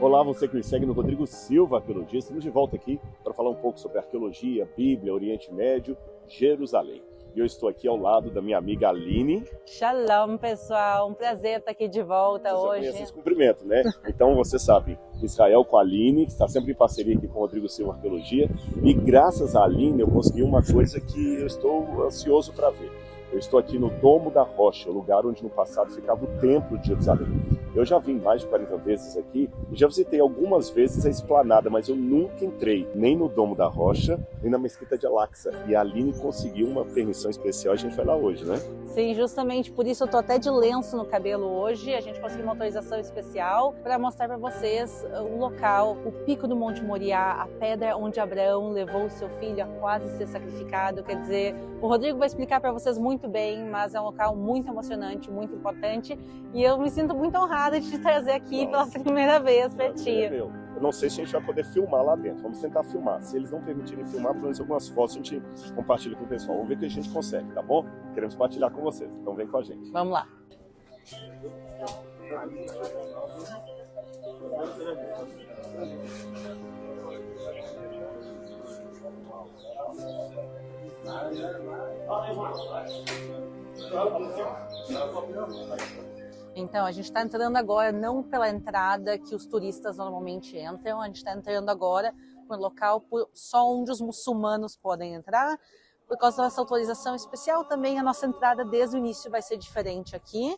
Olá, você que me segue no Rodrigo Silva Arqueologia. Estamos de volta aqui para falar um pouco sobre arqueologia, Bíblia, Oriente Médio, Jerusalém. E eu estou aqui ao lado da minha amiga Aline. Shalom, pessoal. Um prazer estar aqui de volta hoje. Vocês esse cumprimento, né? Então, você sabe, Israel com a Aline, que está sempre em parceria aqui com o Rodrigo Silva Arqueologia. E graças à Aline eu consegui uma coisa que eu estou ansioso para ver. Eu estou aqui no Domo da Rocha, o lugar onde no passado ficava o Templo de Jerusalém. Eu já vim mais de 40 vezes aqui e já visitei algumas vezes a esplanada, mas eu nunca entrei nem no Domo da Rocha, nem na Mesquita de Al-Aqsa. E a Aline conseguiu uma permissão especial, a gente vai lá hoje, né? Sim, justamente por isso eu tô até de lenço no cabelo hoje. A gente conseguiu uma autorização especial para mostrar para vocês o local, o pico do Monte Moriá, a pedra onde Abraão levou o seu filho a quase ser sacrificado. Quer dizer, o Rodrigo vai explicar para vocês muito bem, mas é um local muito emocionante, muito importante. E eu me sinto muito honrada de te trazer aqui pela primeira vez pertinho. Eu não sei se a gente vai poder filmar lá dentro. Vamos tentar filmar. Se eles não permitirem filmar, pelo menos algumas fotos a gente compartilha com o pessoal. Vamos ver o que a gente consegue, tá bom? Queremos compartilhar com vocês. Então vem com a gente. Vamos lá. Então, a gente está entrando agora não pela entrada que os turistas normalmente entram, a gente está entrando agora por um local só onde os muçulmanos podem entrar. Por causa dessa autorização especial, também a nossa entrada desde o início vai ser diferente aqui.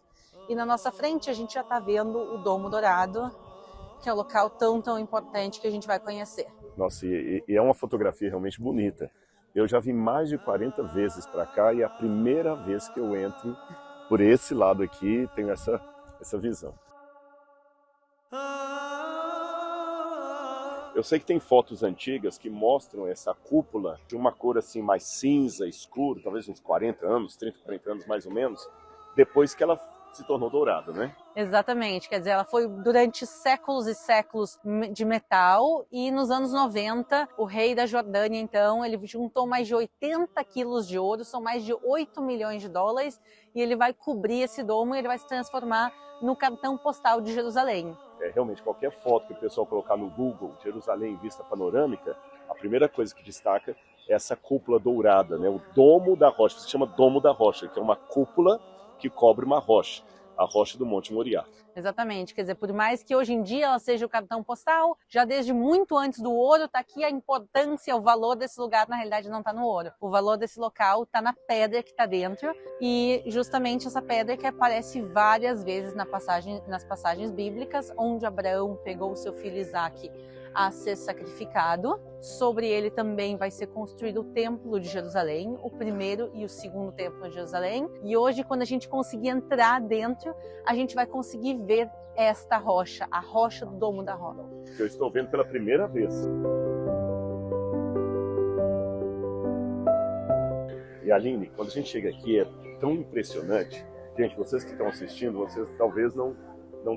E na nossa frente a gente já está vendo o Domo Dourado, que é um local tão importante que a gente vai conhecer. Nossa, e é uma fotografia realmente bonita. Eu já vim mais de 40 vezes para cá e é a primeira vez que eu entro por esse lado aqui, tenho essa visão. Eu sei que tem fotos antigas que mostram essa cúpula de uma cor assim mais cinza, escuro, talvez uns 40 anos, 30, 40 anos mais ou menos, depois que ela se tornou dourada, né? Exatamente, quer dizer, ela foi durante séculos e séculos de metal e nos anos 90, o rei da Jordânia, então, ele juntou mais de 80 quilos de ouro, são mais de 8 milhões de dólares, e ele vai cobrir esse domo e ele vai se transformar no cartão postal de Jerusalém. Realmente, qualquer foto que o pessoal colocar no Google, Jerusalém vista panorâmica, a primeira coisa que destaca é essa cúpula dourada, né? O Domo da Rocha, se chama Domo da Rocha, que é uma cúpula que cobre uma rocha, a rocha do Monte Moriá. Exatamente, quer dizer, por mais que hoje em dia ela seja o cartão postal, já desde muito antes do ouro está aqui a importância, o valor desse lugar na realidade não está no ouro. O valor desse local está na pedra que está dentro e justamente essa pedra que aparece várias vezes nas passagens bíblicas, onde Abraão pegou o seu filho Isaque a ser sacrificado. Sobre ele também vai ser construído o Templo de Jerusalém, o primeiro e o segundo Templo de Jerusalém. E hoje, quando a gente conseguir entrar dentro, a gente vai conseguir ver esta rocha, a rocha do Domo da Rocha. Eu estou vendo pela primeira vez. E Aline, quando a gente chega aqui é tão impressionante. Gente, vocês que estão assistindo, vocês talvez não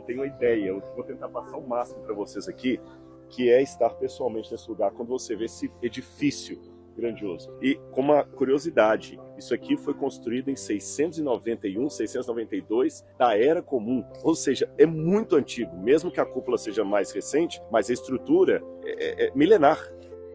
tenham ideia. Eu vou tentar passar o máximo para vocês aqui, que é estar pessoalmente nesse lugar quando você vê esse edifício grandioso. E com uma curiosidade, isso aqui foi construído em 691, 692 da Era Comum, ou seja, é muito antigo, mesmo que a cúpula seja mais recente, mas a estrutura é milenar.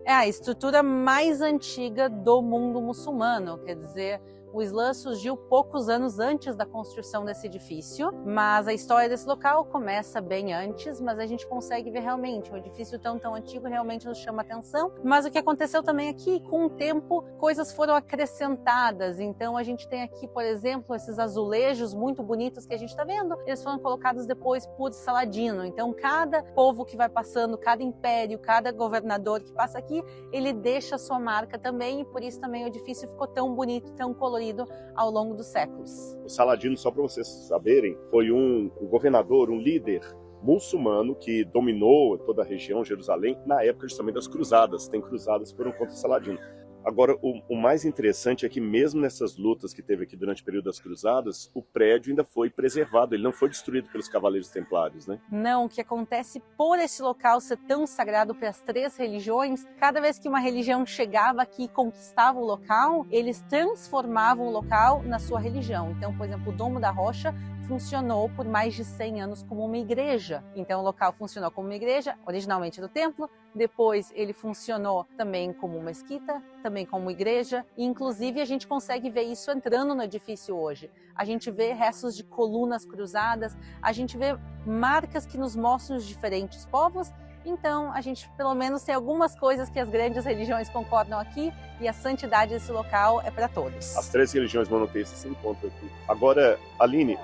É a estrutura mais antiga do mundo muçulmano, quer dizer, o Islã surgiu poucos anos antes da construção desse edifício, mas a história desse local começa bem antes, mas a gente consegue ver realmente um edifício tão antigo realmente nos chama atenção. Mas o que aconteceu também aqui, com o tempo, coisas foram acrescentadas. Então a gente tem aqui, por exemplo, esses azulejos muito bonitos que a gente está vendo, eles foram colocados depois por Saladino. Então cada povo que vai passando, cada império, cada governador que passa aqui, ele deixa a sua marca também, e por isso também o edifício ficou tão bonito, tão colorido ao longo dos séculos. O Saladino, só para vocês saberem, foi um governador, um líder muçulmano que dominou toda a região, Jerusalém, na época justamente das cruzadas. Tem cruzadas que foram contra Saladino. Agora, o mais interessante é que mesmo nessas lutas que teve aqui durante o período das cruzadas, o prédio ainda foi preservado, ele não foi destruído pelos cavaleiros templários, né? Não, o que acontece por esse local ser tão sagrado para as três religiões, cada vez que uma religião chegava aqui e conquistava o local, eles transformavam o local na sua religião. Então, por exemplo, o Domo da Rocha funcionou por mais de 100 anos como uma igreja. Então o local funcionou como uma igreja, originalmente do templo, depois ele funcionou também como uma mesquita, também como igreja, e inclusive a gente consegue ver isso entrando no edifício hoje. A gente vê restos de colunas cruzadas, a gente vê marcas que nos mostram os diferentes povos. Então, a gente pelo menos tem algumas coisas que as grandes religiões concordam aqui, e a santidade desse local é para todos. As 3 religiões monoteístas se encontram aqui. Agora, Aline,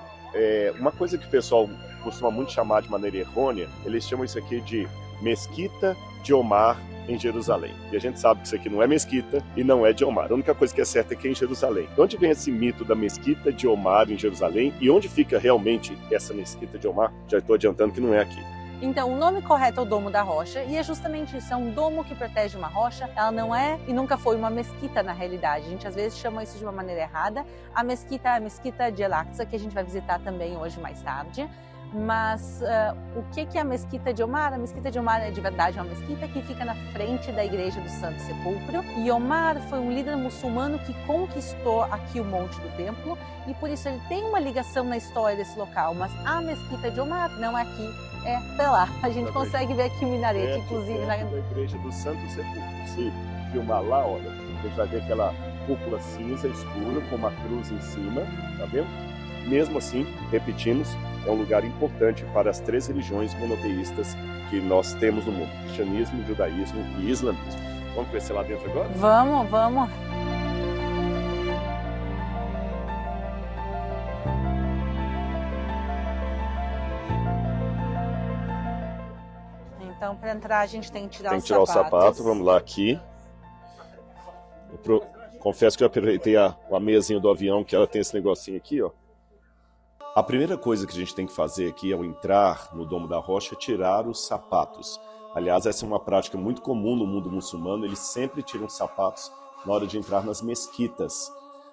uma coisa que o pessoal costuma muito chamar de maneira errônea, eles chamam isso aqui de Mesquita de Omar em Jerusalém. E a gente sabe que isso aqui não é mesquita e não é de Omar. A única coisa que é certa é que é em Jerusalém. De onde vem esse mito da mesquita de Omar em Jerusalém e onde fica realmente essa mesquita de Omar? Já estou adiantando que não é aqui. Então, o nome correto é o Domo da Rocha, e é justamente isso, é um domo que protege uma rocha. Ela não é e nunca foi uma mesquita na realidade. A gente às vezes chama isso de uma maneira errada. A mesquita é a mesquita de El-Aqsa, que a gente vai visitar também hoje mais tarde. Mas o que é a Mesquita de Omar? A Mesquita de Omar é de verdade uma mesquita que fica na frente da Igreja do Santo Sepulcro. E Omar foi um líder muçulmano que conquistou aqui o Monte do Templo, e por isso ele tem uma ligação na história desse local. Mas a Mesquita de Omar não é aqui, é pra lá. A gente consegue ver aqui o minarete, inclusive. Da Igreja do Santo Sepulcro. Se filmar lá, olha, a gente vai ver aquela cúpula cinza escura com uma cruz em cima, tá vendo? Mesmo assim, repetimos, é um lugar importante para as 3 religiões monoteístas que nós temos no mundo: cristianismo, judaísmo e islamismo. Vamos conhecer lá dentro agora? Vamos. Então, para entrar, a gente tem que tirar o sapato. Vamos lá aqui. Confesso que eu aproveitei a mesinha do avião, que ela tem esse negocinho aqui, ó. A primeira coisa que a gente tem que fazer aqui ao entrar no Domo da Rocha é tirar os sapatos. Aliás, essa é uma prática muito comum no mundo muçulmano, eles sempre tiram os sapatos na hora de entrar nas mesquitas.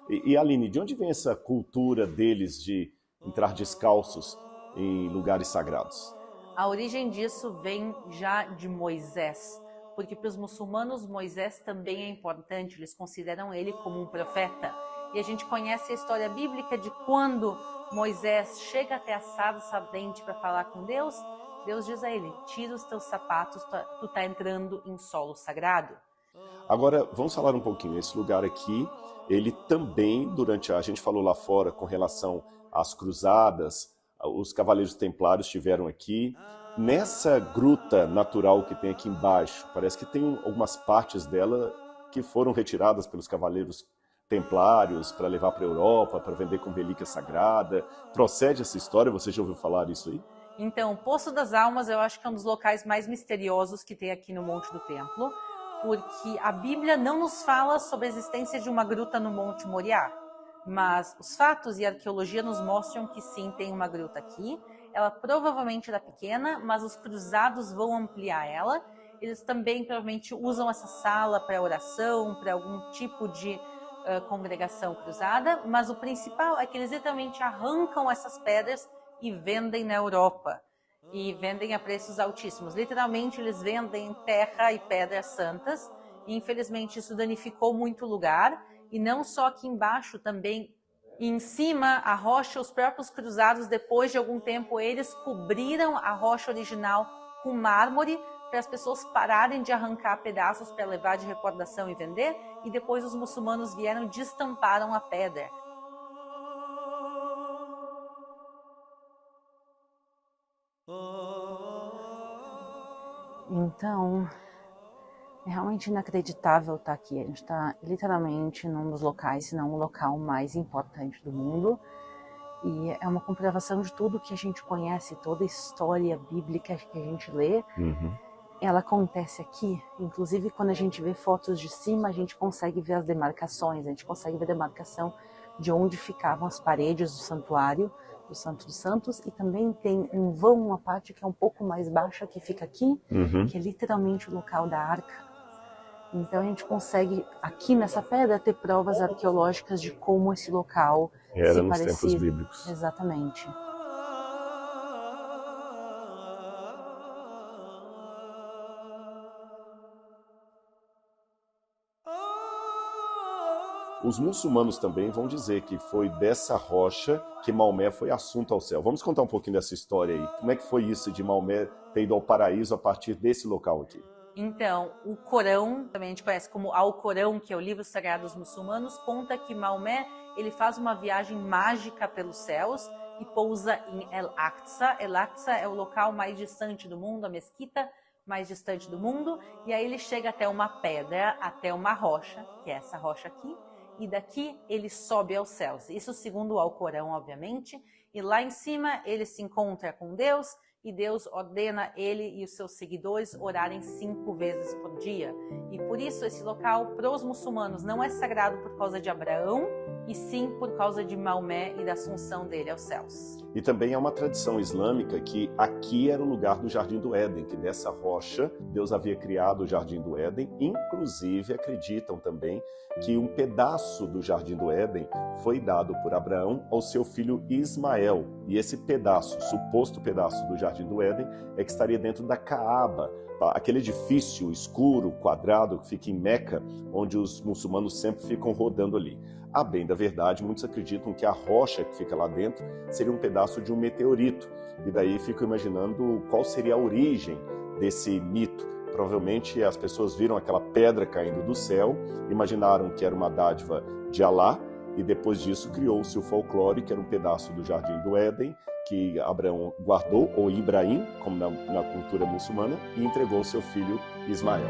E Aline, de onde vem essa cultura deles de entrar descalços em lugares sagrados? A origem disso vem já de Moisés, porque para os muçulmanos Moisés também é importante, eles consideram ele como um profeta. E a gente conhece a história bíblica de quando Moisés chega até a sarça ardente para falar com Deus, Deus diz a ele: tira os teus sapatos, tu está entrando em solo sagrado. Agora, vamos falar um pouquinho. Esse lugar aqui, ele também, a gente falou lá fora com relação às cruzadas, os cavaleiros templários estiveram aqui. Nessa gruta natural que tem aqui embaixo, parece que tem algumas partes dela que foram retiradas pelos cavaleiros templários para levar para a Europa, para vender como relíquia sagrada. Procede essa história? Você já ouviu falar isso aí? Então, o Poço das Almas eu acho que é um dos locais mais misteriosos que tem aqui no Monte do Templo, porque a Bíblia não nos fala sobre a existência de uma gruta no Monte Moriá, mas os fatos e a arqueologia nos mostram que sim, tem uma gruta aqui. Ela provavelmente era pequena, mas os cruzados vão ampliar ela. Eles também provavelmente usam essa sala para oração, para algum tipo de congregação cruzada, mas o principal é que eles literalmente arrancam essas pedras e vendem na Europa, e vendem a preços altíssimos. Literalmente eles vendem terra e pedras santas, e infelizmente isso danificou muito o lugar, e não só aqui embaixo, também em cima a rocha, os próprios cruzados, depois de algum tempo, eles cobriram a rocha original com mármore, para as pessoas pararem de arrancar pedaços para levar de recordação e vender, e depois os muçulmanos vieram e destamparam a pedra. Então, é realmente inacreditável estar aqui. A gente está literalmente num dos locais, se não o local mais importante do mundo. E é uma comprovação de tudo que a gente conhece, toda a história bíblica que a gente lê. Ela acontece aqui. Inclusive, quando a gente vê fotos de cima, a gente consegue ver as demarcações, a gente consegue ver a demarcação de onde ficavam as paredes do santuário, do Santo dos Santos, e também tem um vão, uma parte que é um pouco mais baixa, que fica aqui, que é literalmente o local da arca. Então a gente consegue, aqui nessa pedra, ter provas arqueológicas de como esse local era se nos parecia. tempos bíblicos. Exatamente. Os muçulmanos também vão dizer que foi dessa rocha que Maomé foi assunto ao céu. Vamos contar um pouquinho dessa história aí. Como é que foi isso de Maomé ter ido ao paraíso a partir desse local aqui? Então, o Corão, também a gente conhece como Alcorão, que é o livro sagrado dos muçulmanos, conta que Maomé ele faz uma viagem mágica pelos céus e pousa em El-Aqsa. El-Aqsa é o local mais distante do mundo, a mesquita mais distante do mundo, e aí ele chega até uma pedra, até uma rocha, que é essa rocha aqui, e daqui ele sobe aos céus. Isso segundo o Alcorão, obviamente, e lá em cima ele se encontra com Deus, e Deus ordena ele e os seus seguidores orarem 5 vezes por dia. E por isso esse local, para os muçulmanos, não é sagrado por causa de Abraão, e sim por causa de Maomé e da assunção dele aos céus. E também é uma tradição islâmica que aqui era o lugar do Jardim do Éden, que nessa rocha Deus havia criado o Jardim do Éden. Inclusive acreditam também que um pedaço do Jardim do Éden foi dado por Abraão ao seu filho Ismael. E esse pedaço, suposto pedaço do Jardim do Éden, é que estaria dentro da Caaba, aquele edifício escuro, quadrado, que fica em Meca, onde os muçulmanos sempre ficam rodando ali. A bem da verdade, muitos acreditam que a rocha que fica lá dentro seria um pedaço de um meteorito. E daí ficam imaginando qual seria a origem desse mito. Provavelmente as pessoas viram aquela pedra caindo do céu, imaginaram que era uma dádiva de Alá, e depois disso criou-se o folclore, que era um pedaço do Jardim do Éden, que Abraão guardou, ou Ibrahim, como na cultura muçulmana, e entregou ao seu filho Ismael.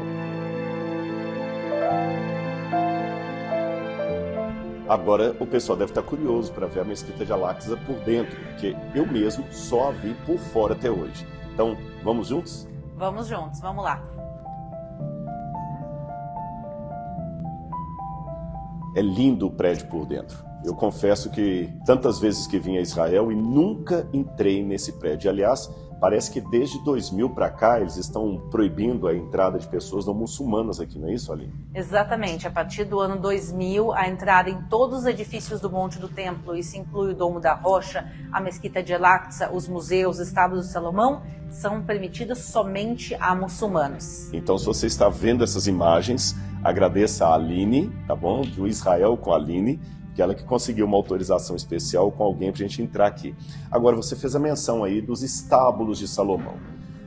Agora o pessoal deve estar curioso para ver a mesquita de Al-Aqsa por dentro, porque eu mesmo só a vi por fora até hoje. Então, vamos juntos? Vamos juntos, vamos lá. É lindo o prédio por dentro. Eu confesso que tantas vezes que vim a Israel e nunca entrei nesse prédio. Aliás, parece que desde 2000 para cá eles estão proibindo a entrada de pessoas não muçulmanas aqui, não é isso, Aline? Exatamente. A partir do ano 2000, a entrada em todos os edifícios do Monte do Templo, isso inclui o Domo da Rocha, a Mesquita de El-Aqsa, os museus, os estábulos de Salomão, são permitidas somente a muçulmanos. Então, se você está vendo essas imagens, agradeça a Aline, tá bom? Do Israel com a Aline, que ela que conseguiu uma autorização especial com alguém para a gente entrar aqui. Agora, você fez a menção aí dos estábulos de Salomão.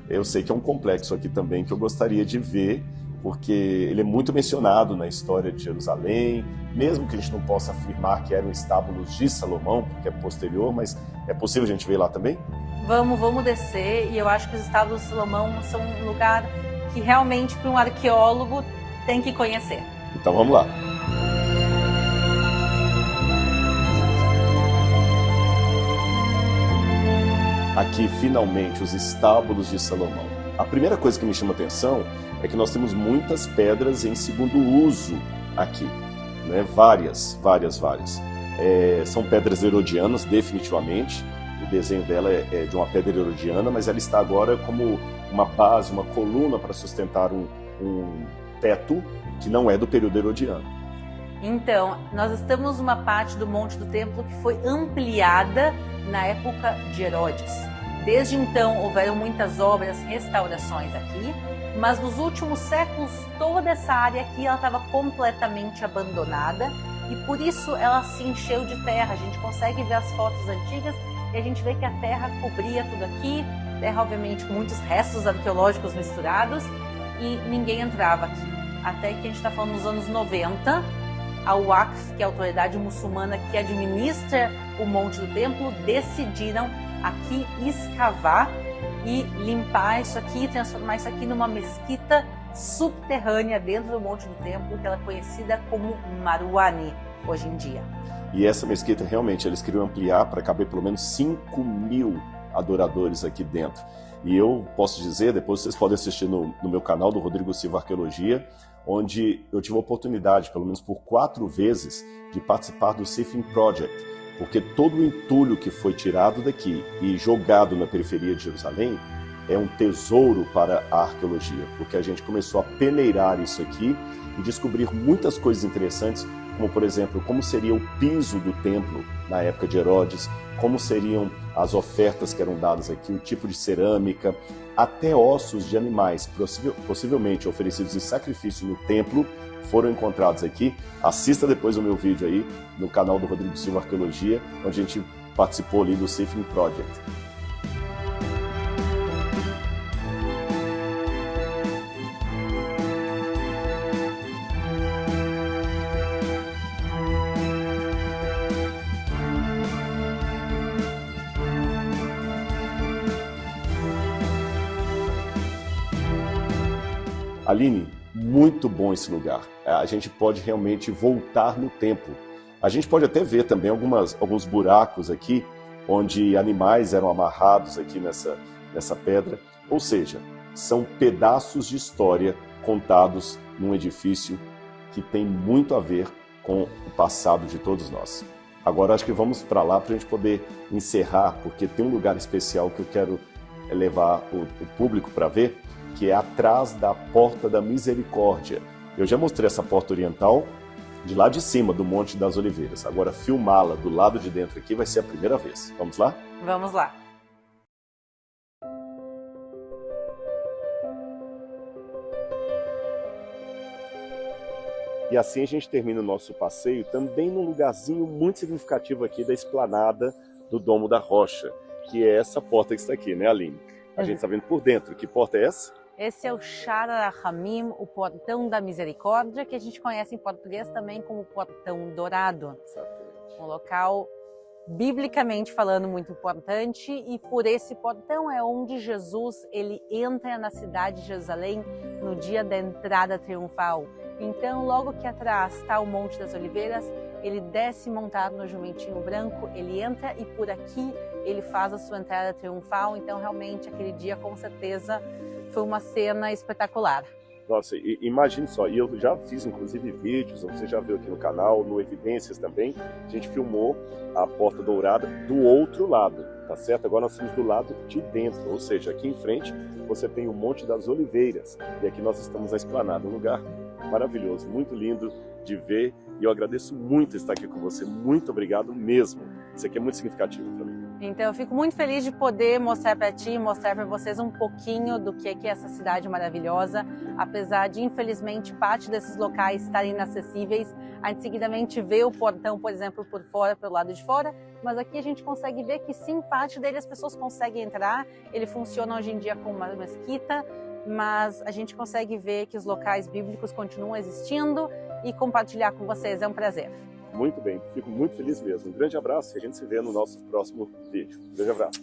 Eu sei que é um complexo aqui também que eu gostaria de ver, porque ele é muito mencionado na história de Jerusalém, mesmo que a gente não possa afirmar que eram estábulos de Salomão, porque é posterior, mas é possível a gente ver lá também? Vamos descer, e eu acho que os estábulos de Salomão são um lugar que realmente, para um arqueólogo, tem que conhecer. Então vamos lá. Aqui, finalmente, os estábulos de Salomão. A primeira coisa que me chama a atenção é que nós temos muitas pedras em segundo uso aqui, né? Várias. São pedras herodianas, definitivamente. O desenho dela é de uma pedra herodiana, mas ela está agora como uma base, uma coluna para sustentar um teto que não é do período herodiano. Então, nós estamos numa parte do Monte do Templo que foi ampliada na época de Herodes. Desde então, houveram muitas obras, restaurações aqui, mas nos últimos séculos, toda essa área aqui estava completamente abandonada e por isso ela se encheu de terra. A gente consegue ver as fotos antigas e a gente vê que a terra cobria tudo aqui, terra obviamente com muitos restos arqueológicos misturados, e ninguém entrava aqui. Até que a gente está falando nos anos 90, a Waqf, que é a autoridade muçulmana que administra o Monte do Templo, decidiram aqui escavar e limpar isso aqui, transformar isso aqui numa mesquita subterrânea dentro do Monte do Templo, que ela é conhecida como Marwani hoje em dia. E essa mesquita realmente eles queriam ampliar para caber pelo menos 5.000 adoradores aqui dentro. E eu posso dizer, depois vocês podem assistir no meu canal do Rodrigo Silva Arqueologia, onde eu tive a oportunidade, pelo menos por 4 vezes, de participar do Sifin Project, porque todo o entulho que foi tirado daqui e jogado na periferia de Jerusalém é um tesouro para a arqueologia, porque a gente começou a peneirar isso aqui e descobrir muitas coisas interessantes, como por exemplo, como seria o piso do templo na época de Herodes, como seriam as ofertas que eram dadas aqui, o tipo de cerâmica, até ossos de animais, possivelmente oferecidos em sacrifício no templo, foram encontrados aqui. Assista depois o meu vídeo aí no canal do Rodrigo Silva Arqueologia, onde a gente participou ali do Sifting Project. Aline, muito bom esse lugar. A gente pode realmente voltar no tempo. A gente pode até ver também alguns buracos aqui, onde animais eram amarrados aqui nessa pedra. Ou seja, são pedaços de história contados num edifício que tem muito a ver com o passado de todos nós. Agora acho que vamos para lá para a gente poder encerrar, porque tem um lugar especial que eu quero levar o público para ver, que é atrás da Porta da Misericórdia. Eu já mostrei essa porta oriental de lá de cima do Monte das Oliveiras. Agora, filmá-la do lado de dentro aqui vai ser a primeira vez. Vamos lá? Vamos lá. E assim a gente termina o nosso passeio também num lugarzinho muito significativo aqui da esplanada do Domo da Rocha, que é essa porta que está aqui, né, Aline? A gente está vendo por dentro. Que porta é essa? Esse é o Shara Rahamim, o Portão da Misericórdia, que a gente conhece em português também como Portão Dourado. Exatamente. Um local, biblicamente falando, muito importante, e por esse portão é onde Jesus ele entra na cidade de Jerusalém no dia da entrada triunfal. Então, logo que atrás está o Monte das Oliveiras, ele desce montado no jumentinho branco, ele entra e por aqui ele faz a sua entrada triunfal. Então, realmente, aquele dia, com certeza, foi uma cena espetacular. Nossa, imagine só, e eu já fiz inclusive vídeos, você já viu aqui no canal, no Evidências também, a gente filmou a Porta Dourada do outro lado, tá certo? Agora nós estamos do lado de dentro, ou seja, aqui em frente você tem o Monte das Oliveiras, e aqui nós estamos na esplanada, um lugar maravilhoso, muito lindo de ver, e eu agradeço muito estar aqui com você, muito obrigado mesmo, isso aqui é muito significativo para mim. Então eu fico muito feliz de poder mostrar para ti, mostrar para vocês um pouquinho do que é essa cidade maravilhosa, apesar de infelizmente parte desses locais estarem inacessíveis. A gente seguidamente vê o portão, por exemplo, por fora, pelo lado de fora, mas aqui a gente consegue ver que sim, parte dele as pessoas conseguem entrar. Ele funciona hoje em dia como uma mesquita, mas a gente consegue ver que os locais bíblicos continuam existindo e compartilhar com vocês é um prazer. Muito bem, fico muito feliz mesmo. Um grande abraço e a gente se vê no nosso próximo vídeo. Um grande abraço.